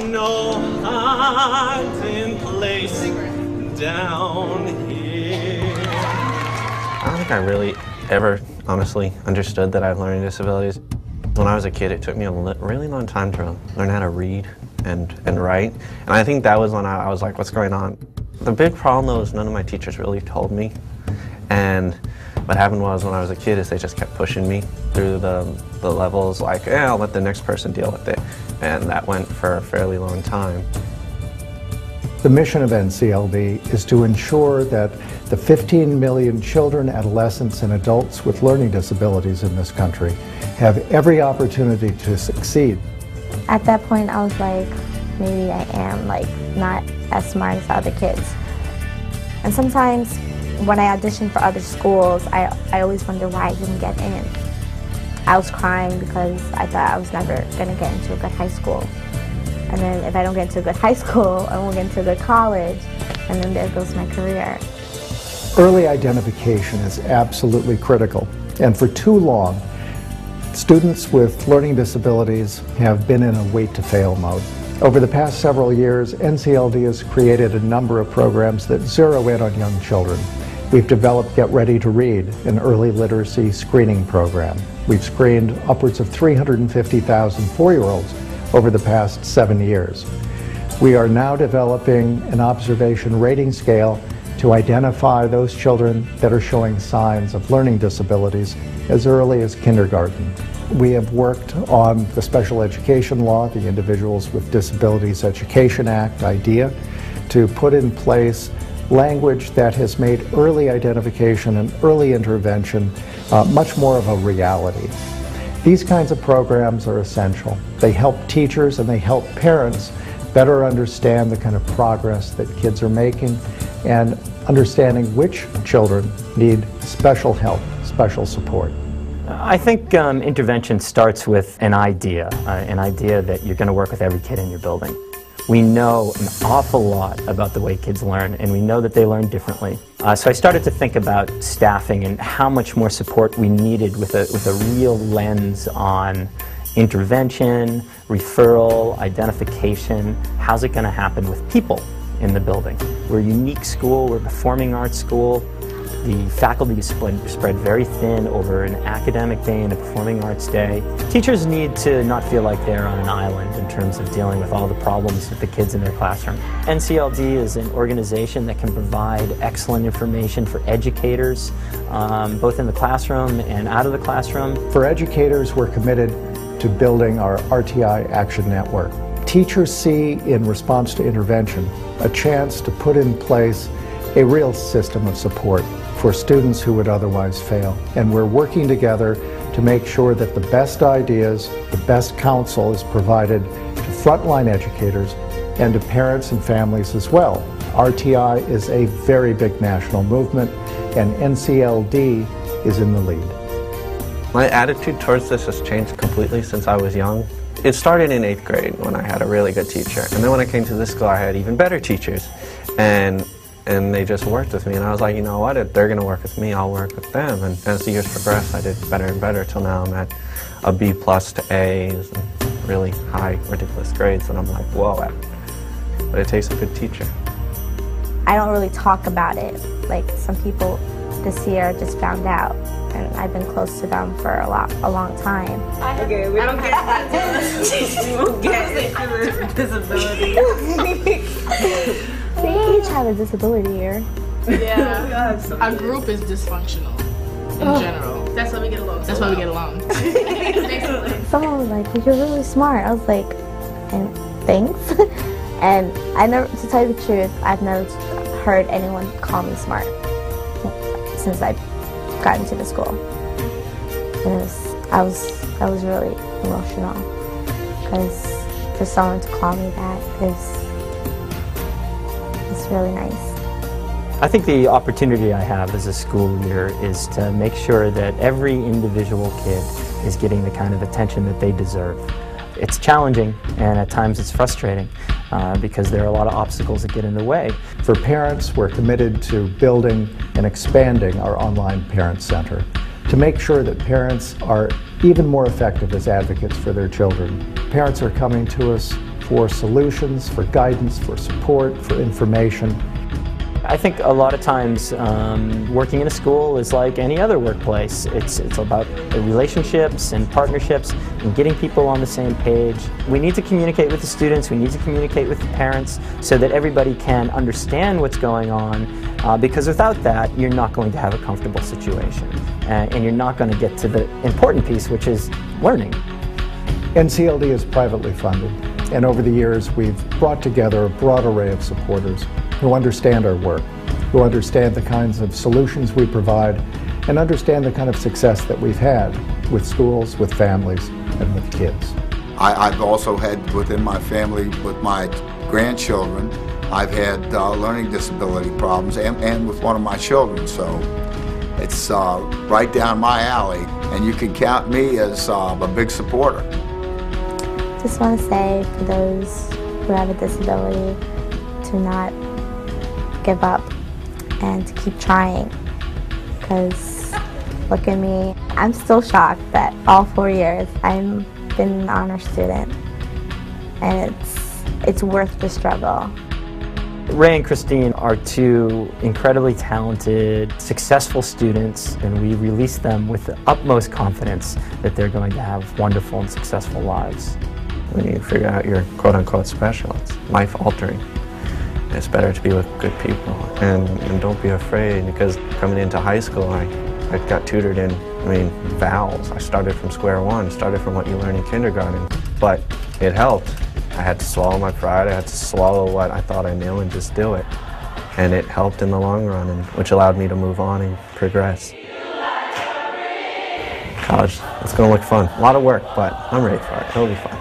no hiding place down here. I don't think I really ever honestly understood that I have learning disabilities. When I was a kid, it took me a really long time to learn how to read and write. And I think that was when I was like, what's going on? The big problem though is none of my teachers really told me. And what happened was when I was a kid is they just kept pushing me through the levels like, yeah, I'll let the next person deal with it. And that went for a fairly long time. The mission of NCLD is to ensure that the 15 million children, adolescents, and adults with learning disabilities in this country have every opportunity to succeed. At that point, I was like, maybe I am not as smart as other kids. And sometimes when I auditioned for other schools, I always wonder why I didn't get in. I was crying because I thought I was never going to get into a good high school. And then if I don't get into a good high school, I won't get into a good college, and then there goes my career. Early identification is absolutely critical, and for too long, students with learning disabilities have been in a wait-to-fail mode. Over the past several years, NCLD has created a number of programs that zero in on young children. We've developed Get Ready to Read, an early literacy screening program. We've screened upwards of 350,000 4-year-olds over the past 7 years. We are now developing an observation rating scale to identify those children that are showing signs of learning disabilities as early as kindergarten. We have worked on the special education law, the Individuals with Disabilities Education Act, IDEA, to put in place language that has made early identification and early intervention much more of a reality. These kinds of programs are essential. They help teachers and they help parents better understand the kind of progress that kids are making and understanding which children need special help, special support. I think intervention starts with an idea that you're going to work with every kid in your building. We know an awful lot about the way kids learn, and we know that they learn differently. So I started to think about staffing and how much more support we needed with a real lens on intervention, referral, identification. How's it going to happen with people in the building? We're a unique school, we're a performing arts school. The faculty is spread very thin over an academic day and a performing arts day. Teachers need to not feel like they're on an island in terms of dealing with all the problems with the kids in their classroom. NCLD is an organization that can provide excellent information for educators, both in the classroom and out of the classroom. For educators, we're committed to building our RTI Action Network. Teachers see in response to intervention a chance to put in place a real system of support for students who would otherwise fail. And we're working together to make sure that the best ideas, the best counsel is provided to frontline educators and to parents and families as well. RTI is a very big national movement, and NCLD is in the lead. My attitude towards this has changed completely since I was young. It started in 8th grade when I had a really good teacher, and then when I came to this school I had even better teachers. And they just worked with me, and I was like, you know what, if they're going to work with me, I'll work with them. And as the years progressed, I did better and better till now I'm at a B+ to A's and really high, ridiculous grades, and I'm like, whoa, but it takes a good teacher. I don't really talk about it. Like some people this year just found out, and I've been close to them for a long time. Okay, we don't get we won't get disability. We each have a disability here. Yeah, our group is dysfunctional in general. That's why we get along. That's why we get along. Someone was like, "You're really smart." I was like, "And thanks." And to tell you the truth, I've never heard anyone call me smart since I've gotten to the school. And I was really emotional because for someone to call me that is really nice. I think the opportunity I have as a school leader is to make sure that every individual kid is getting the kind of attention that they deserve. It's challenging, and at times it's frustrating because there are a lot of obstacles that get in the way. For parents, we're committed to building and expanding our online parent center to make sure that parents are even more effective as advocates for their children. Parents are coming to us for solutions, for guidance, for support, for information. I think a lot of times working in a school is like any other workplace. It's about relationships and partnerships and getting people on the same page. We need to communicate with the students, we need to communicate with the parents so that everybody can understand what's going on, because without that you're not going to have a comfortable situation and you're not going to get to the important piece, which is learning. NCLD is privately funded, and over the years we've brought together a broad array of supporters who understand our work, who understand the kinds of solutions we provide, and understand the kind of success that we've had with schools, with families, and with kids. I've also had within my family, with my grandchildren, I've had learning disability problems, and with one of my children, so it's right down my alley, and you can count me as a big supporter. Just want to say for those who have a disability to not give up and to keep trying, because look at me, I'm still shocked that all 4 years I've been an honor student, and it's worth the struggle. Ray and Christine are two incredibly talented, successful students, and we release them with the utmost confidence that they're going to have wonderful and successful lives. When you figure out you're quote-unquote special, it's life-altering. It's better to be with good people, and don't be afraid, because coming into high school, I got tutored in, vowels. I started from square one, started from what you learn in kindergarten, but it helped. I had to swallow my pride, I had to swallow what I thought I knew and just do it. And it helped in the long run, which allowed me to move on and progress. College, it's going to look fun. A lot of work, but I'm ready for it. It'll be fun.